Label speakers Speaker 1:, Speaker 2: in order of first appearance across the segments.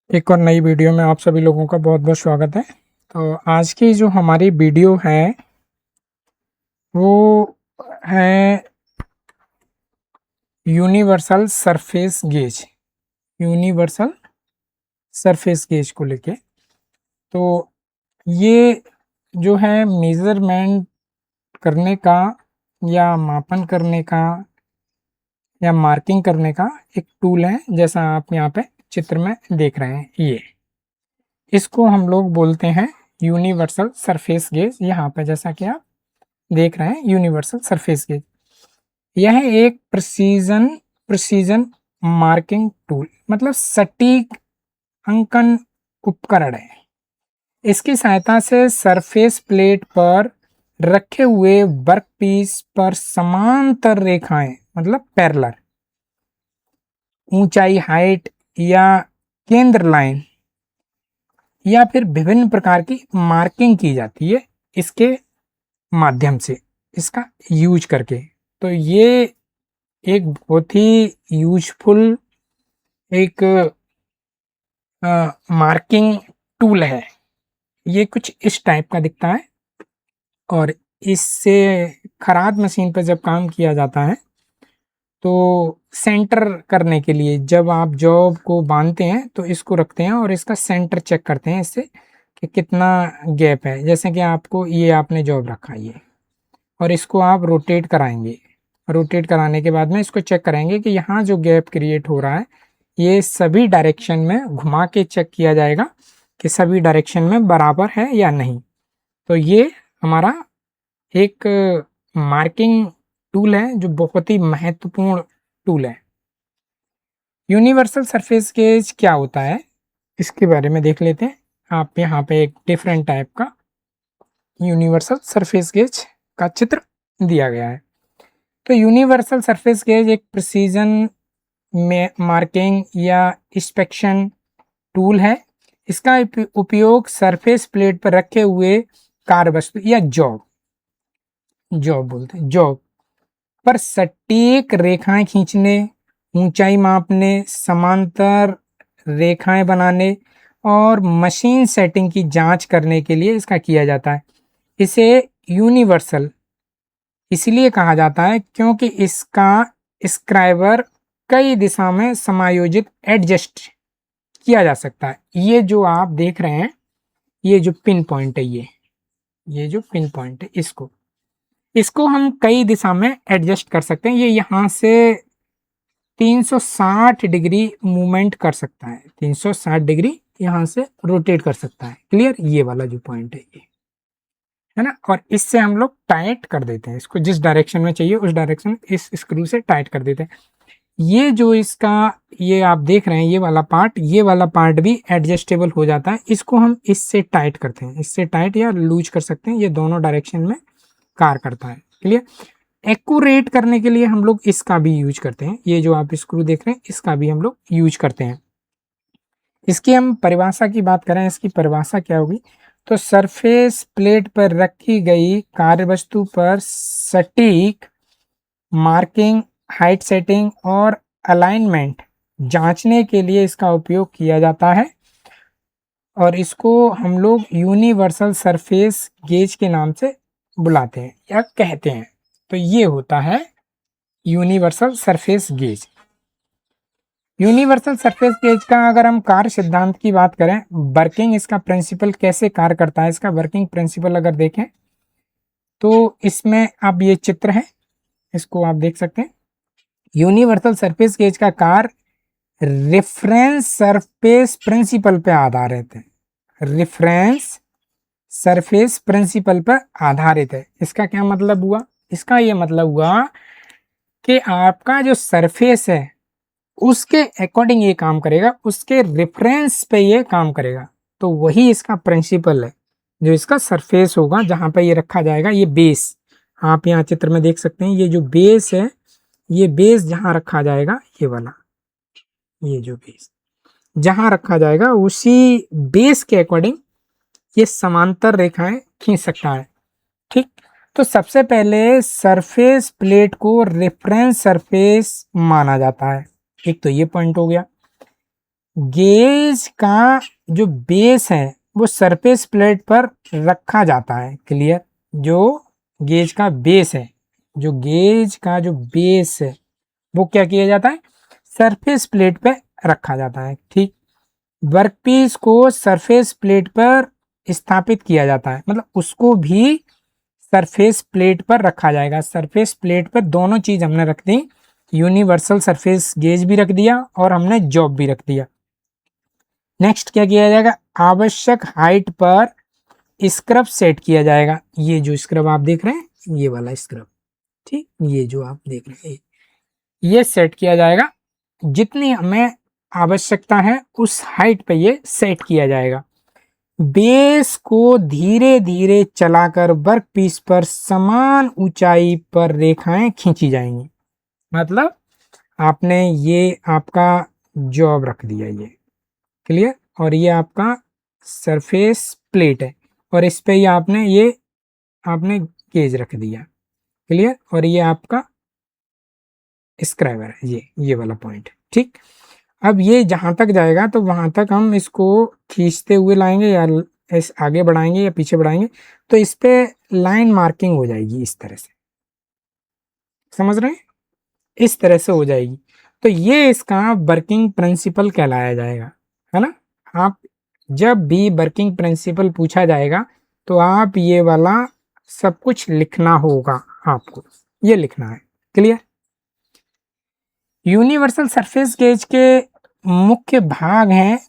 Speaker 1: एक और नई वीडियो में आप सभी लोगों का बहुत बहुत स्वागत है। तो आज की जो हमारी वीडियो है वो है universal surface gauge. Universal surface gauge को लेके तो ये जो है मेजरमेंट करने का या मापन करने का या मार्किंग करने का एक टूल है, जैसा आप यहाँ पे चित्र में देख रहे हैं। ये इसको हम लोग बोलते हैं यूनिवर्सल सरफेस गेज। यहाँ पे जैसा कि आप देख रहे हैं यूनिवर्सल सरफेस गेज, यह एक प्रिसीजन मार्किंग टूल मतलब सटीक अंकन उपकरण है। इसकी सहायता से सरफेस प्लेट पर रखे हुए वर्कपीस पर समांतर रेखाएं मतलब पैरेलल, ऊंचाई हाइट या केंद्र लाइन या फिर विभिन्न प्रकार की मार्किंग की जाती है इसके माध्यम से, इसका यूज करके। तो ये एक बहुत ही यूजफुल एक मार्किंग टूल है। ये कुछ इस टाइप का दिखता है और इससे खराद मशीन पर जब काम किया जाता है तो सेंटर करने के लिए जब आप जॉब को बांधते हैं तो इसको रखते हैं और इसका सेंटर चेक करते हैं इससे कि कितना गैप है। जैसे कि आपको ये आपने जॉब रखा है ये, और इसको आप रोटेट कराएंगे। रोटेट कराने के बाद में इसको चेक करेंगे कि यहाँ जो गैप क्रिएट हो रहा है ये सभी डायरेक्शन में घुमा के चेक किया जाएगा कि सभी डायरेक्शन में बराबर है या नहीं। तो ये हमारा एक मार्किंग टूल है जो बहुत ही महत्वपूर्ण टूल है। यूनिवर्सल सरफेस गेज क्या होता है इसके बारे में देख लेते हैं। आप यहाँ पे एक डिफरेंट टाइप का यूनिवर्सल सरफेस गेज का चित्र दिया गया है। तो यूनिवर्सल सरफेस गेज एक प्रिसीजन में मार्किंग या इंस्पेक्शन टूल है। इसका उपयोग सरफेस प्लेट पर रखे हुए कार्यवस्तु या जॉब पर सटीक रेखाएं खींचने, ऊंचाई मापने, समांतर रेखाएं बनाने और मशीन सेटिंग की जांच करने के लिए इसका किया जाता है। इसे यूनिवर्सल इसलिए कहा जाता है क्योंकि इसका स्क्राइबर कई दिशा में समायोजित एडजस्ट किया जा सकता है। ये जो आप देख रहे हैं ये जो पिन पॉइंट है ये जो पिन पॉइंट है इसको हम कई दिशा में एडजस्ट कर सकते हैं। ये यहाँ से 360 डिग्री मूवमेंट कर सकता है, 360 डिग्री यहाँ से रोटेट कर सकता है। क्लियर? ये वाला जो पॉइंट है ये है ना। और इससे हम लोग टाइट कर देते हैं इसको, जिस डायरेक्शन में चाहिए उस डायरेक्शन में इस स्क्रू से टाइट कर देते हैं। ये जो इसका ये आप देख रहे हैं ये वाला पार्ट भी एडजस्टेबल हो जाता है। इसको हम इससे टाइट करते हैं, इससे टाइट या लूज कर सकते हैं। ये दोनों डायरेक्शन में कार्य करता है। क्लियर? एक्यूरेट करने के लिए हम लोग इसका भी यूज करते हैं। ये जो आप स्क्रू देख रहे हैं इसका भी हम लोग यूज करते हैं। इसकी हम परिभाषा की बात करें, इसकी परिभाषा क्या होगी तो सरफेस प्लेट पर रखी गई कार्यवस्तु पर सटीक मार्किंग, हाइट सेटिंग और अलाइनमेंट जांचने के लिए इसका उपयोग किया जाता है और इसको हम लोग यूनिवर्सल सरफेस गेज के नाम से बुलाते हैं या कहते हैं। तो ये होता है universal surface gauge. Universal surface gauge का अगर हम कार्य सिद्धांत की बात करें, वर्किंग इसका प्रिंसिपल कैसे कार्य करता है, इसका वर्किंग प्रिंसिपल अगर देखें तो इसमें अब ये चित्र है, इसको आप देख सकते हैं। यूनिवर्सल सरफेस गेज का कार्य रेफरेंस सरफेस प्रिंसिपल पे आधारित है। रेफरेंस सरफेस प्रिंसिपल पर आधारित है। इसका क्या मतलब हुआ? इसका ये मतलब हुआ कि आपका जो सरफेस है उसके अकॉर्डिंग ये काम करेगा, उसके रेफरेंस पे ये काम करेगा। तो वही इसका प्रिंसिपल है। जो इसका सरफेस होगा जहां पे ये रखा जाएगा, ये बेस आप यहाँ चित्र में देख सकते हैं। ये जो बेस है, ये बेस जहां रखा जाएगा ये वाला, ये जो बेस जहां रखा जाएगा उसी बेस के अकॉर्डिंग ये समांतर रेखाएं खींच सकता है। ठीक, तो सबसे पहले सरफेस प्लेट को रेफरेंस सरफेस माना जाता है। एक तो ये पॉइंट हो गया। गेज का जो बेस है वो सरफेस प्लेट पर रखा जाता है। क्लियर? जो गेज का बेस है, जो गेज का जो बेस है वो क्या किया जाता है? सरफेस प्लेट पे रखा जाता है। ठीक, वर्कपीस को सरफेस प्लेट पर स्थापित किया जाता है, मतलब उसको भी सरफेस प्लेट पर रखा जाएगा। सरफेस प्लेट पर दोनों चीज हमने रख दी, यूनिवर्सल सरफेस गेज भी रख दिया और हमने जॉब भी रख दिया। नेक्स्ट क्या किया जाएगा? आवश्यक हाइट पर स्क्रब सेट किया जाएगा। ये जो स्क्रब आप देख रहे हैं, ये वाला स्क्रब, ठीक, ये जो आप देख रहे हैं ये सेट किया जाएगा। जितनी हमें आवश्यकता है उस हाइट पे ये सेट किया जाएगा। बेस को धीरे धीरे चलाकर वर्कपीस पर समान ऊंचाई पर रेखाएं खींची जाएंगी। मतलब आपने ये आपका जॉब रख दिया, ये क्लियर, और ये आपका सरफेस प्लेट है और इस पे ये आपने गेज रख दिया। क्लियर? और ये आपका स्क्राइबर है, ये वाला पॉइंट। ठीक, अब ये जहां तक जाएगा तो वहां तक हम इसको खींचते हुए लाएंगे या इस आगे बढ़ाएंगे या पीछे बढ़ाएंगे, तो इस पे लाइन मार्किंग हो जाएगी इस तरह से। समझ रहे हैं? इस तरह से हो जाएगी। तो ये इसका वर्किंग प्रिंसिपल कहलाया जाएगा, है ना। आप जब भी वर्किंग प्रिंसिपल पूछा जाएगा तो आप ये वाला सब कुछ लिखना होगा, आपको ये लिखना है। क्लियर? यूनिवर्सल सरफेस गेज के मुख्य भाग हैं,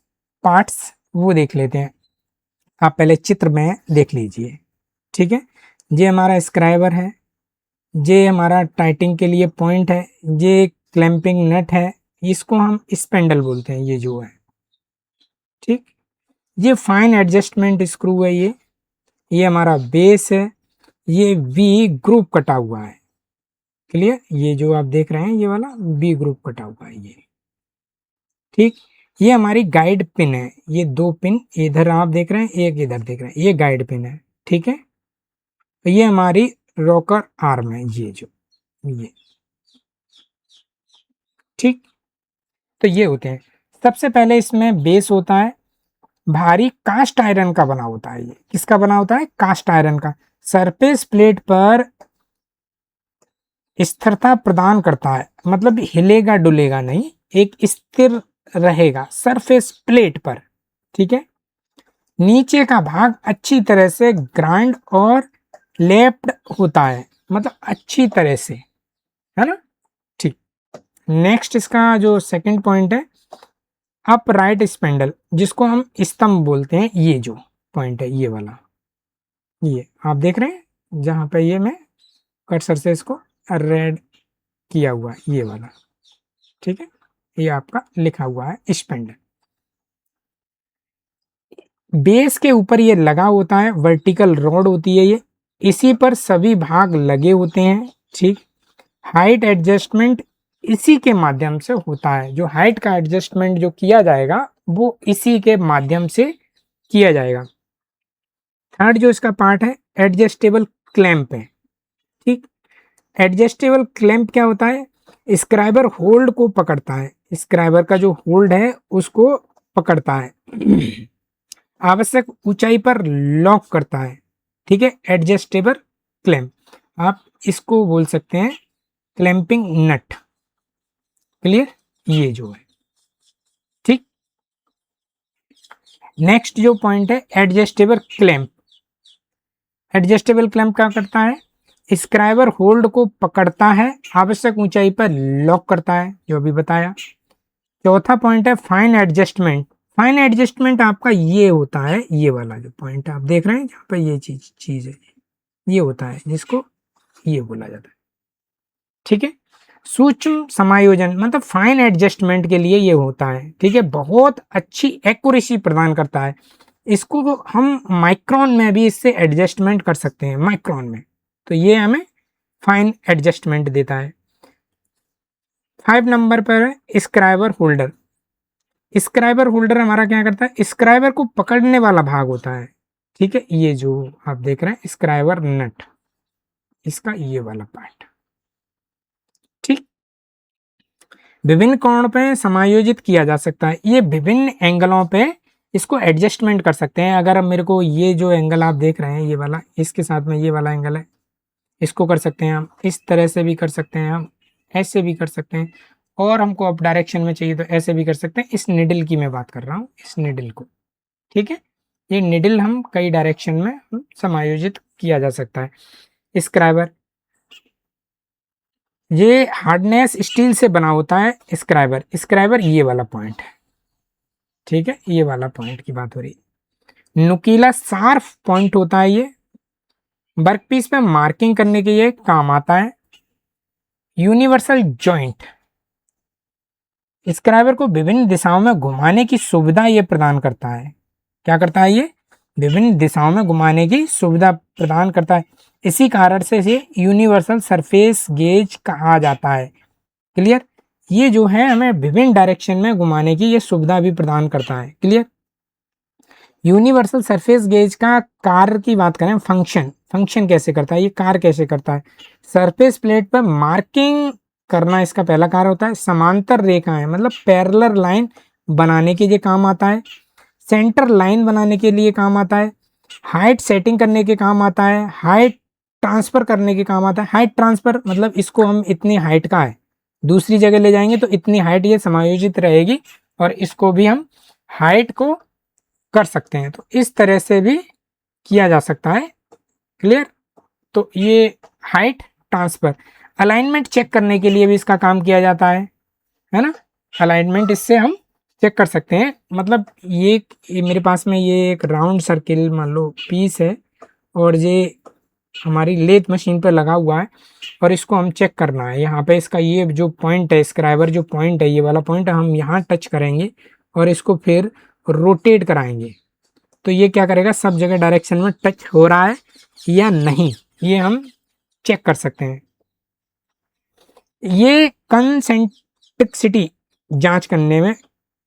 Speaker 1: पार्ट्स, वो देख लेते हैं। आप पहले चित्र में देख लीजिए। ठीक है, ये हमारा स्क्राइबर है, ये हमारा टाइटिंग के लिए पॉइंट है, ये क्लैंपिंग नट है, इसको हम स्पेंडल बोलते हैं, ये जो है। ठीक, ये फाइन एडजस्टमेंट स्क्रू है, ये हमारा बेस है, ये वी ग्रुप कटा हुआ है। क्लियर? ये जो आप देख रहे हैं ये वाला वी ग्रुप कटा हुआ है ये। ठीक, ये हमारी गाइड पिन है, ये दो पिन इधर आप देख रहे हैं, एक इधर देख रहे हैं, ये गाइड पिन है। ठीक है, तो ये हमारी रॉकर आर्म है, ये जो ये। ठीक, तो ये होते हैं। सबसे पहले इसमें बेस होता है, भारी कास्ट आयरन का बना होता है। ये किसका बना होता है? कास्ट आयरन का। सरफेस प्लेट पर स्थिरता प्रदान करता है, मतलब हिलेगा डुलेगा नहीं, एक स्थिर रहेगा सरफेस प्लेट पर। ठीक है, नीचे का भाग अच्छी तरह से ग्राइंड और लेप्ड होता है, मतलब अच्छी तरह से, है ना। ठीक, नेक्स्ट इसका जो सेकंड पॉइंट है, अप राइट स्पेंडल, जिसको हम स्तंभ बोलते हैं। ये जो पॉइंट है ये वाला, ये आप देख रहे हैं जहां पे ये मैं कर्सर से इसको रेड किया हुआ है, ये वाला। ठीक है, ये आपका लिखा हुआ है स्पेंडल। बेस के ऊपर ये लगा होता है, वर्टिकल रॉड होती है ये, इसी पर सभी भाग लगे होते हैं। ठीक, हाइट एडजस्टमेंट इसी के माध्यम से होता है, जो हाइट का एडजस्टमेंट जो किया जाएगा वो इसी के माध्यम से किया जाएगा। थर्ड जो इसका पार्ट है, एडजस्टेबल क्लैंप है। ठीक, एडजस्टेबल क्लैंप क्या होता है? स्क्राइबर होल्ड को पकड़ता है, स्क्राइबर का जो होल्ड है उसको पकड़ता है, आवश्यक ऊंचाई पर लॉक करता है। ठीक है, एडजस्टेबल क्लैंप, आप इसको बोल सकते हैं क्लैंपिंग नट। क्लियर? ये जो है। ठीक, नेक्स्ट जो पॉइंट है, एडजस्टेबल क्लैंप। एडजस्टेबल क्लैंप क्या करता है? स्क्राइबर होल्ड को पकड़ता है, आवश्यक ऊंचाई पर लॉक करता है, जो अभी बताया। चौथा पॉइंट है फाइन एडजस्टमेंट। फाइन एडजस्टमेंट आपका ये होता है, ये वाला जो पॉइंट आप देख रहे हैं जहाँ पे ये चीज है, ये होता है जिसको ये बोला जाता है। ठीक है, सूक्ष्म समायोजन, मतलब फाइन एडजस्टमेंट के लिए ये होता है। ठीक है, बहुत अच्छी एक्यूरेसी प्रदान करता है। इसको हम माइक्रोन में भी इससे एडजस्टमेंट कर सकते हैं, माइक्रोन में, तो ये हमें फाइन एडजस्टमेंट देता है। 5 नंबर पर है स्क्राइबर होल्डर। स्क्राइबर होल्डर हमारा क्या करता है? स्क्राइबर को पकड़ने वाला भाग होता है। ठीक है, ये जो आप देख रहे हैं स्क्राइबर नट, इसका ये वाला पार्ट। ठीक, विभिन्न कोण पे समायोजित किया जा सकता है। ये विभिन्न एंगलों पे इसको एडजस्टमेंट कर सकते हैं। अगर अब मेरे को ये जो एंगल आप देख रहे हैं ये वाला, इसके साथ में ये वाला एंगल है, इसको कर सकते हैं हम, इस तरह से भी कर सकते हैं हम, ऐसे भी कर सकते हैं, और हमको अप डायरेक्शन में चाहिए तो ऐसे भी कर सकते हैं। इस निडल की मैं बात कर रहा हूँ, इस निडल को, ठीक है। ये निडल हम कई डायरेक्शन में समायोजित किया जा सकता है। स्क्राइबर, ये हार्डनेस स्टील से बना होता है। स्क्राइबर, स्क्राइबर ये वाला पॉइंट है, ठीक है, ये वाला पॉइंट की बात हो रही है। नुकीला शार्प पॉइंट होता है ये, वर्कपीस पे मार्किंग करने के लिए काम आता है। यूनिवर्सल जॉइंट, स्क्राइबर को विभिन्न दिशाओं में घुमाने की सुविधा ये प्रदान करता है। क्या करता है ये? विभिन्न दिशाओं में घुमाने की सुविधा प्रदान करता है। इसी कारण से इसे यूनिवर्सल सरफेस गेज कहा जाता है। क्लियर? ये जो है हमें विभिन्न डायरेक्शन में घुमाने की ये सुविधा भी प्रदान करता है। क्लियर? यूनिवर्सल सरफेस गेज का कार्य की बात करें, फंक्शन कैसे करता है, ये कार्य कैसे करता है? सरफेस प्लेट पर मार्किंग करना इसका पहला कार्य होता है। समांतर रेखाएं मतलब पैरेलल लाइन बनाने के लिए काम आता है। सेंटर लाइन बनाने के लिए काम आता है। हाइट सेटिंग करने के काम आता है। हाइट ट्रांसफर करने के काम आता है। हाइट ट्रांसफर मतलब इसको हम इतनी हाइट का है, दूसरी जगह ले जाएंगे तो इतनी हाइट ये समायोजित रहेगी, और इसको भी हम हाइट को कर सकते हैं। तो इस तरह से भी किया जा सकता है। क्लियर? तो ये हाइट ट्रांसफर। अलाइनमेंट चेक करने के लिए भी इसका काम किया जाता है ना। अलाइनमेंट इससे हम चेक कर सकते हैं। मतलब ये मेरे पास में ये एक राउंड सर्किल मान लो पीस है, और ये हमारी लेथ मशीन पर लगा हुआ है, और इसको हम चेक करना है। यहाँ पे इसका ये जो पॉइंट है, स्क्राइबर जो पॉइंट है, ये वाला पॉइंट हम यहाँ टच करेंगे और इसको फिर रोटेट कराएंगे, तो ये क्या करेगा, सब जगह डायरेक्शन में टच हो रहा है या नहीं, ये हम चेक कर सकते हैं। ये कंसेंट्रिसिटी जांच करने में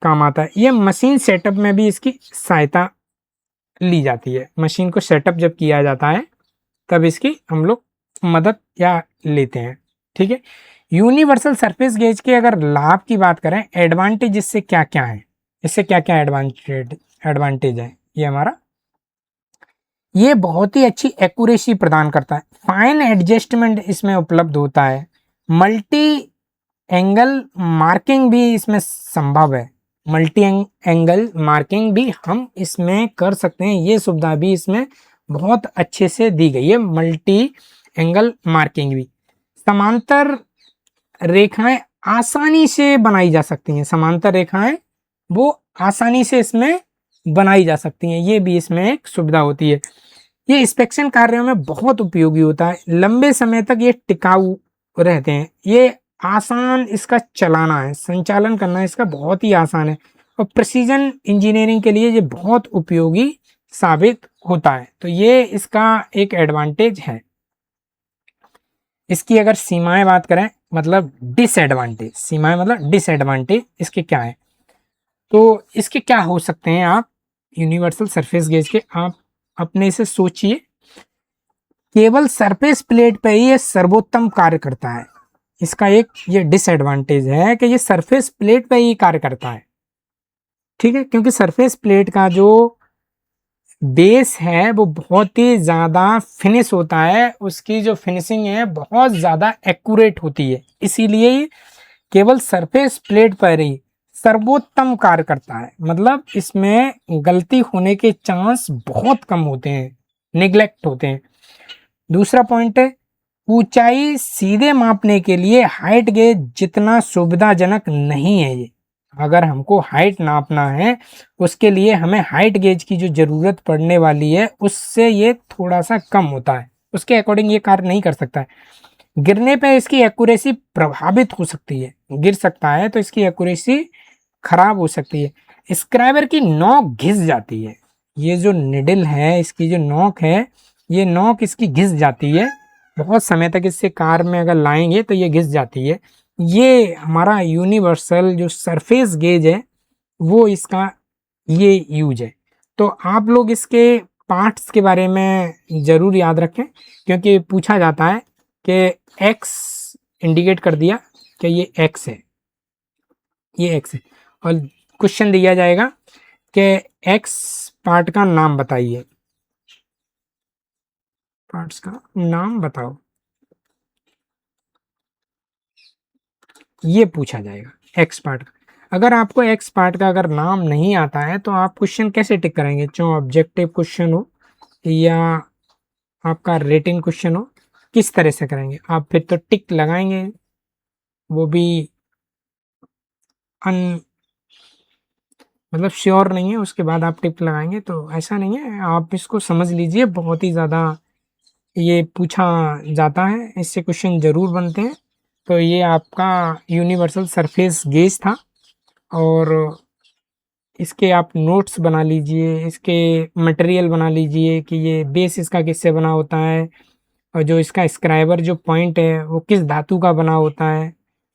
Speaker 1: काम आता है। ये मशीन सेटअप में भी इसकी सहायता ली जाती है। मशीन को सेटअप जब किया जाता है तब इसकी हम लोग मदद या लेते हैं। ठीक है। यूनिवर्सल सरफेस गेज के अगर लाभ की बात करें, एडवांटेज इससे क्या क्या है, इससे क्या क्या एडवांटेज है, ये हमारा, ये बहुत ही अच्छी एक्यूरेसी प्रदान करता है। फाइन एडजस्टमेंट इसमें उपलब्ध होता है। मल्टी एंगल मार्किंग भी इसमें संभव है। मल्टी एंगल मार्किंग भी हम इसमें कर सकते हैं, ये सुविधा भी इसमें बहुत अच्छे से दी गई है। मल्टी एंगल मार्किंग भी, समांतर रेखाएं आसानी से बनाई जा सकती हैं। समांतर रेखाएं वो आसानी से इसमें बनाई जा सकती हैं, ये भी इसमें एक सुविधा होती है। ये इंस्पेक्शन कार्यों में बहुत उपयोगी होता है। लंबे समय तक ये टिकाऊ रहते हैं। ये आसान इसका चलाना है, संचालन करना इसका बहुत ही आसान है, और प्रिसीजन इंजीनियरिंग के लिए ये बहुत उपयोगी साबित होता है। तो ये इसका एक एडवांटेज है। इसकी अगर सीमाएं बात करें, मतलब डिसएडवांटेज, सीमाएं मतलब डिसएडवांटेज इसके क्या है, तो इसके क्या हो सकते हैं, आप यूनिवर्सल सरफेस गेज के आप अपने से सोचिए। केवल सरफेस प्लेट पे ही ये सर्वोत्तम कार्य करता है। इसका एक ये डिसएडवांटेज है कि ये सरफेस प्लेट पे ही कार्य करता है। ठीक है, क्योंकि सरफेस प्लेट का जो बेस है वो बहुत ही ज़्यादा फिनिश होता है, उसकी जो फिनिशिंग है बहुत ज़्यादा एक्यूरेट होती है, इसीलिए केवल सरफेस प्लेट पर ही सर्वोत्तम कार्य करता है। मतलब इसमें गलती होने के चांस बहुत कम होते हैं, निगलेक्ट होते हैं। दूसरा पॉइंट है, ऊंचाई सीधे मापने के लिए हाइट गेज जितना सुविधाजनक नहीं है। ये अगर हमको हाइट नापना है, उसके लिए हमें हाइट गेज की जो ज़रूरत पड़ने वाली है उससे ये थोड़ा सा कम होता है, उसके अकॉर्डिंग ये कार्य नहीं कर सकता है। गिरने पे इसकी एक्यूरेसी प्रभावित हो सकती है, गिर सकता है तो इसकी एक्यूरेसी खराब हो सकती है। स्क्राइबर की नोक घिस जाती है। ये जो निडल है, इसकी जो नोक है, ये नोक इसकी घिस जाती है। बहुत समय तक इससे कार में अगर लाएंगे तो ये घिस जाती है। ये हमारा यूनिवर्सल जो सरफेस गेज है वो इसका ये यूज है। तो आप लोग इसके पार्ट्स के बारे में ज़रूर याद रखें, क्योंकि पूछा जाता है कि एक्स इंडिकेट कर दिया कि ये एक्स है, ये एक्स है, और क्वेश्चन दिया जाएगा कि एक्स पार्ट का नाम बताइए, पार्ट्स का नाम बताओ, ये पूछा जाएगा एक्स पार्ट का। अगर आपको एक्स पार्ट का अगर नाम नहीं आता है तो आप क्वेश्चन कैसे टिक करेंगे, चाहे ऑब्जेक्टिव क्वेश्चन हो या आपका रेटिंग क्वेश्चन हो, किस तरह से करेंगे आप, फिर तो टिक लगाएंगे, वो भी अन मतलब श्योर नहीं है, उसके बाद आप टिक लगाएंगे, तो ऐसा नहीं है, आप इसको समझ लीजिए, बहुत ही ज़्यादा ये पूछा जाता है, इससे क्वेश्चन ज़रूर बनते हैं। तो ये आपका यूनिवर्सल सरफेस गेज था, और इसके आप नोट्स बना लीजिए, इसके मटेरियल बना लीजिए कि ये बेस इसका किससे बना होता है, और जो इसका स्क्राइबर जो पॉइंट है वो किस धातु का बना होता है,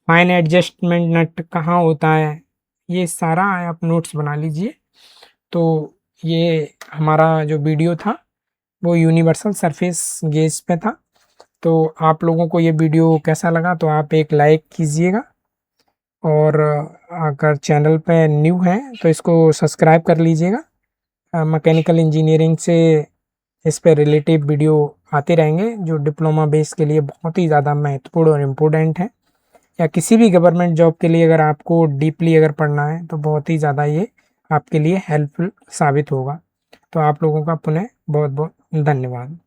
Speaker 1: फाइन एडजस्टमेंट नट कहाँ होता है, ये सारा आप नोट्स बना लीजिए। तो ये हमारा जो वीडियो था वो यूनिवर्सल सरफेस गेज पे था। तो आप लोगों को ये वीडियो कैसा लगा, तो आप एक लाइक कीजिएगा, और अगर चैनल पे न्यू हैं तो इसको सब्सक्राइब कर लीजिएगा। मैकेनिकल इंजीनियरिंग से इस पे रिलेटिव वीडियो आते रहेंगे, जो डिप्लोमा बेस के लिए बहुत ही ज़्यादा महत्वपूर्ण और इम्पोर्टेंट है, या किसी भी गवर्नमेंट जॉब के लिए अगर आपको डीपली अगर पढ़ना है तो बहुत ही ज़्यादा ये आपके लिए हेल्पफुल साबित होगा। तो आप लोगों का पुनः बहुत बहुत धन्यवाद।